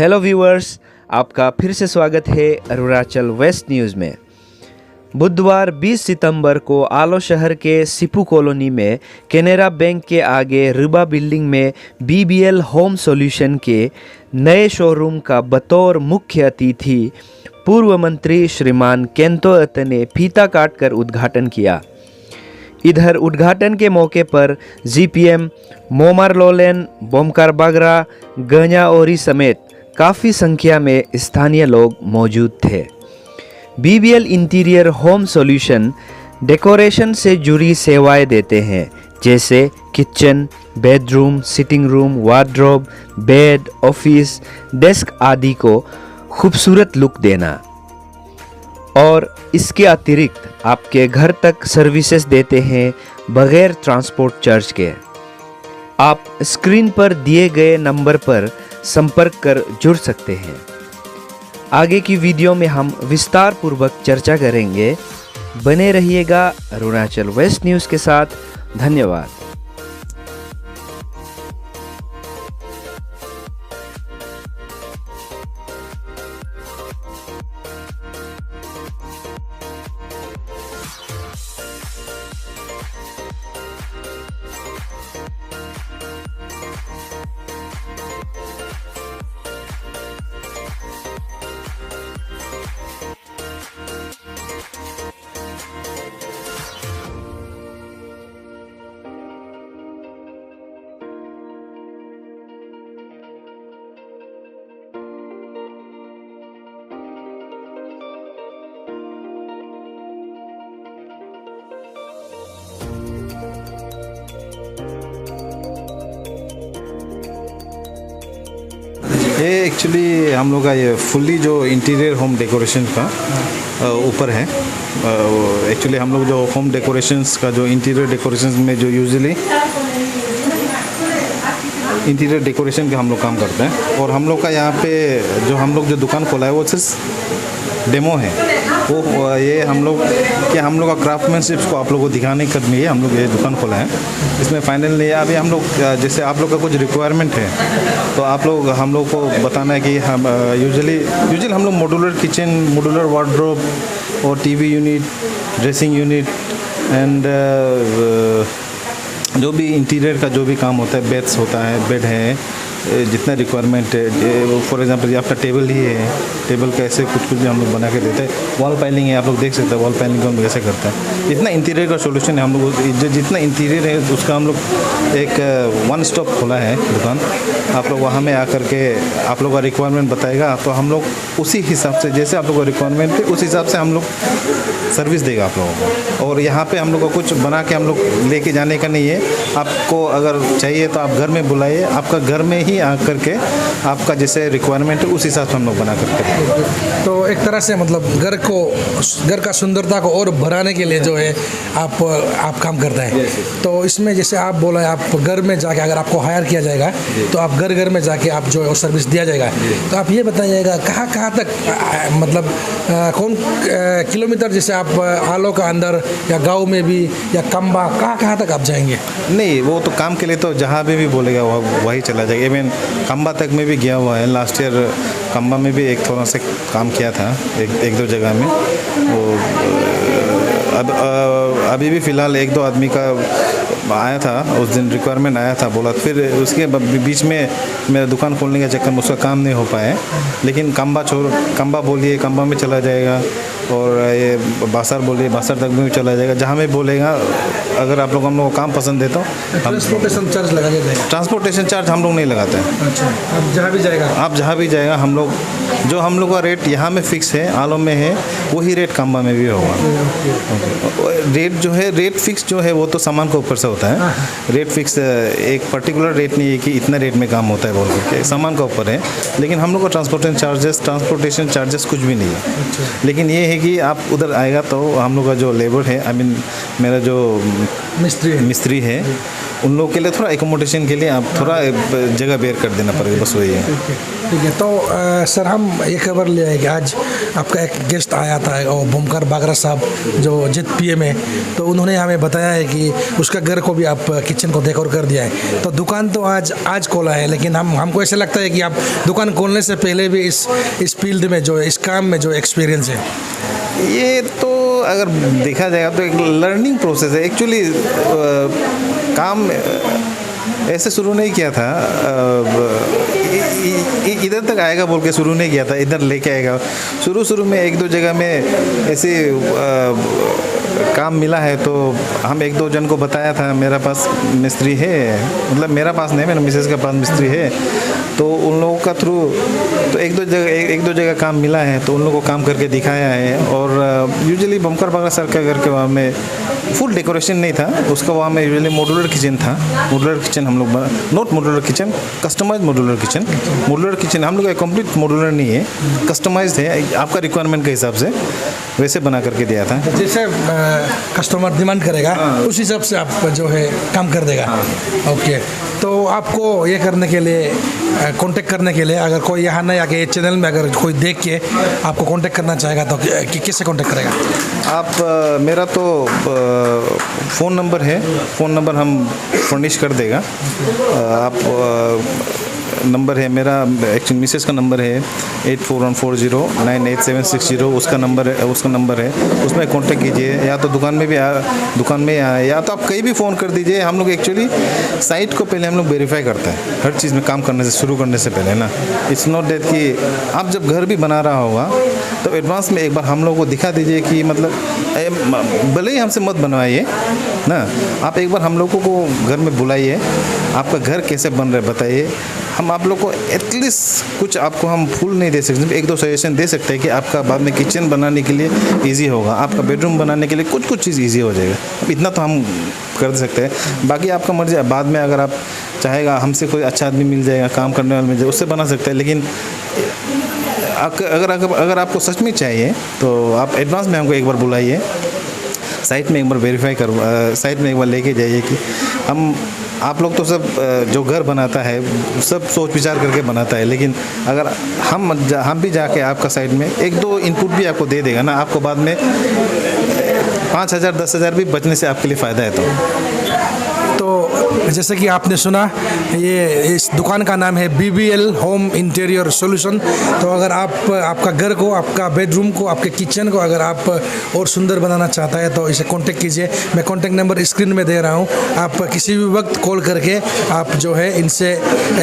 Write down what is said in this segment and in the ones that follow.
Hello viewers, आपका फिर से स्वागत है अरुणाचल वेस्ट न्यूज़ में। बुधवार 20 सितंबर को आलो शहर के सिपू कॉलोनी में कैनरा बैंक के आगे रिबा बिल्डिंग में बीबीएल होम सॉल्यूशन के नए शोरूम का बतौर मुख्य अतिथि पूर्व मंत्री श्रीमान केंतो अते ने फीता काटकर उद्घाटन किया। इधर उद्घाटन के मौके पर जीपीएम मोमार लोलेन, बोमकार बागरा, गन्या ओरी समेत काफ़ी संख्या में स्थानीय लोग मौजूद थे। BBL interior home solution decoration से जुड़ी सेवाएं देते हैं, जैसे kitchen, bedroom, sitting room, wardrobe, bed, office, desk आदि को खूबसूरत लुक देना। और इसके अतिरिक्त आपके घर तक सर्विसेज देते हैं बगैर ट्रांसपोर्ट चार्ज के। आप स्क्रीन पर दिए गए नंबर पर संपर्क कर जुड़ सकते हैं। आगे की वीडियो में हम विस्तार पूर्वक चर्चा करेंगे। बने रहिएगा अरुणाचल वेस्ट न्यूज़ के साथ। धन्यवाद। ये एक्चुअली हम लोग का ये फुल्ली जो इंटीरियर होम डेकोरेशन का ऊपर है। एक्चुअली हम लोग जो होम डेकोरेशंस का जो इंटीरियर डेकोरेशंस में जो यूजुअली इंटीरियर डेकोरेशन का हम लोग काम करते हैं, और हम लोग का यहाँ पे जो हम लोग जो दुकान खोला है वो सिर्फ डेमो है। वो ये हम लोग का क्राफ्टमैनशिप को आप लोगों को दिखाने के लिए हम लोग ये दुकान खोला है। इसमें फाइनल नहीं है अभी। हम लोग जैसे आप लोग का कुछ रिक्वायरमेंट है तो आप लोग हम लोग को बताना है कि हम यूजुअली हम लोग मॉड्यूलर किचन, मॉड्यूलर वार्डरोब और TV unit, dressing unit and जो भी इंटीरियर का जो भी काम होता है, बेड्स होता है, बेड है, जितना रिक्वायरमेंट है। फॉर एग्जांपल ये आपका टेबल ही है, टेबल का ऐसे कुछ भी हम लोग बना के देते हैं। वॉल पाइलिंग है, आप लोग देख सकते हैं वॉल पाइलिंग को हम कैसे करते हैं। इतना इंटीरियर का सोल्यूशन है हम लोग, जितना इंटीरियर है उसका हम लोग एक वन स्टॉप खोला है दुकान। आप लोग वहाँ में आकर के आप लोग का रिक्वायरमेंट बताएगा तो हम लोग उसी हिसाब से, जैसे आप लोग का रिक्वायरमेंट है उस हिसाब से हम लोग सर्विस देगा आप लोगों को। और यहाँ पे हम लोग को कुछ बना के हम लोग लेके जाने का नहीं है। आपको अगर चाहिए तो आप घर में बुलाइए, आपका घर में ही आकर के आपका जैसे रिक्वायरमेंट है उस हिसाब से हम लोग बना करके। तो एक तरह से मतलब घर का सुंदरता को और बढ़ाने के लिए जो है आप काम करता है। तो इसमें जैसे आप बोला, आप घर में जाके अगर आपको हायर किया जाएगा तो आप घर में जाके आप जो है सर्विस दिया जाएगा। तो आप ये बताइएगा कहाँ तक मतलब कौन किलोमीटर, जैसे आप आलो का अंदर या गांव में भी या कम्बा, कहाँ तक आप जाएंगे? नहीं, वो तो काम के लिए तो जहाँ भी बोलेगा वही चला जाएगा। इवन कम्बा तक में भी गया हुआ है। लास्ट ईयर कम्बा में भी एक थोड़ा सा काम किया था एक दो जगह में। वो अब अभी भी फ़िलहाल एक दो आदमी का आया था, उस दिन रिक्वायरमेंट आया था बोला। फिर उसके बीच में मेरा दुकान खोलने के चक्कर में उसका काम नहीं हो पाया। लेकिन कम्बा बोलिए कम्बा में चला जाएगा, और ये बासर बोलिए बासर तक में भी चला जाएगा। जहाँ में बोलेगा, अगर आप लोग हम लोग को काम पसंद है तो ट्रांसपोर्टेशन चार्ज लगा के देंगे। ट्रांसपोर्टेशन चार्ज हम लोग नहीं लगाते हैं। अच्छा, आप जहाँ भी जाएगा हम लोग जो हम लोग का रेट यहाँ में फिक्स है, आलो में है, वही रेट कम्बा में भी होगा। रेट जो है, रेट फिक्स जो है वो तो सामान के ऊपर से होता है। रेट फिक्स एक पर्टिकुलर रेट नहीं है कि इतना रेट में काम होता है बोल के, सामान का ऊपर है। लेकिन हम लोग का ट्रांसपोर्टेशन चार्जेस कुछ भी नहीं है। लेकिन ये है कि आप उधर आएगा तो हम लोग का जो लेबर है, मेरा जो मिस्त्री है, उन लोगों के लिए थोड़ा एकोमोडेशन के लिए आप थोड़ा जगह बेयर कर देना पड़ेगा, बस वही है। ठीक है। तो सर, हम ये खबर ले आए कि आज आपका एक गेस्ट आया था और भूमकर बागरा साहब जो ZPM है, तो उन्होंने हमें बताया है कि उसका घर को भी आप किचन को डेकोर कर दिया है। तो दुकान तो आज खोला है, लेकिन हमको ऐसा लगता है कि आप दुकान खोलने से पहले भी इस फील्ड में जो इस काम में जो एक्सपीरियंस है। ये तो अगर देखा जाएगा तो एक लर्निंग प्रोसेस है एक्चुअली। काम ऐसे शुरू नहीं किया था, इधर तक आएगा बोल के शुरू नहीं किया था, इधर लेके आएगा। शुरू में एक दो जगह में ऐसे काम मिला है तो हम एक दो जन को बताया था मेरा पास मिस्त्री है, मतलब मेरा पास नहीं, मेरे मिसेस के पास मिस्त्री है, तो उन लोगों का थ्रू तो एक दो जगह काम मिला है तो उन लोगों को काम करके दिखाया है। और यूजुअली भूमकर बागरा सर के घर के वहाँ में फुल डेकोरेशन नहीं था उसका, वहाँ में यूजुअली मॉड्यूलर किचन था। मॉड्यूलर किचन हम लोग not modular kitchen, customise modular kitchen. Modular kitchen हम लोग का कंप्लीट मॉड्यूलर नहीं है, कस्टमाइज्ड है, आपका रिक्वायरमेंट के हिसाब से वैसे बना करके दिया था। जैसे कस्टमर डिमांड करेगा उस हिसाब से आप जो है काम कर देगा। ओके, तो आपको ये करने के लिए कांटेक्ट करने के लिए अगर कोई यहाँ नहीं आके चैनल में अगर कोई देख के आपको कांटेक्ट करना चाहेगा तो किससे कांटेक्ट करेगा? आप मेरा तो फ़ोन नंबर है, फ़ोन नंबर हम फर्निश कर देगा। आप नंबर है मेरा, एक्चुअली मिसेस का नंबर है 8414098760, उसका नंबर है, उसमें कांटेक्ट कीजिए। या तो दुकान में आए या तो आप कहीं भी फ़ोन कर दीजिए। हम लोग एक्चुअली साइट को पहले हम लोग वेरीफाई करते हैं हर चीज़ में काम करने से शुरू करने से पहले ना। इट्स नॉट डेट कि आप जब घर भी बना रहा होगा तो एडवांस में एक बार हम लोग को दिखा दीजिए कि मतलब भले ही हमसे मत बनवाइए ना, आप एक बार हम लोगों को घर में बुलाइए, आपका घर कैसे बन रहा है बताइए। हम आप लोग को एटलीस्ट कुछ आपको हम फुल नहीं दे सकते, एक दो सजेशन दे सकते हैं कि आपका बाद में किचन बनाने के लिए इजी होगा, आपका बेडरूम बनाने के लिए कुछ चीज़ इजी हो जाएगा। इतना तो हम कर सकते हैं, बाकी आपका मर्जी है। बाद में अगर आप चाहेगा हमसे कोई अच्छा आदमी मिल जाएगा, काम करने वाला मिल जाएगा, उससे बना सकते हैं। लेकिन अगर आपको सच में चाहिए तो आप एडवांस में हमको एक बार बुलाइए, साइट में एक बार वेरीफाई साइट में एक बार लेके जाइए कि आप लोग तो सब जो घर बनाता है सब सोच विचार करके बनाता है, लेकिन अगर हम भी जाके आपका साइड में एक दो इनपुट भी आपको दे देगा ना, आपको बाद में 5,000 10,000 भी बचने से आपके लिए फ़ायदा है। तो जैसे कि आपने सुना, ये इस दुकान का नाम है BBL होम इंटीरियर सॉल्यूशन। तो अगर आपका घर को, आपका बेडरूम को, आपके किचन को अगर आप और सुंदर बनाना चाहता है तो इसे कांटेक्ट कीजिए। मैं कांटेक्ट नंबर स्क्रीन में दे रहा हूँ, आप किसी भी वक्त कॉल करके आप जो है इनसे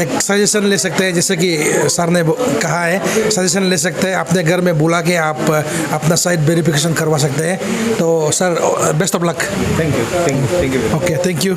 एक सजेशन ले सकते हैं। जैसे कि सर ने कहा है, सजेशन ले सकते हैं, अपने घर में बुला के आप अपना साइट वेरिफिकेशन करवा सकते हैं। तो sir best of luck. Thank you. Okay, thank you.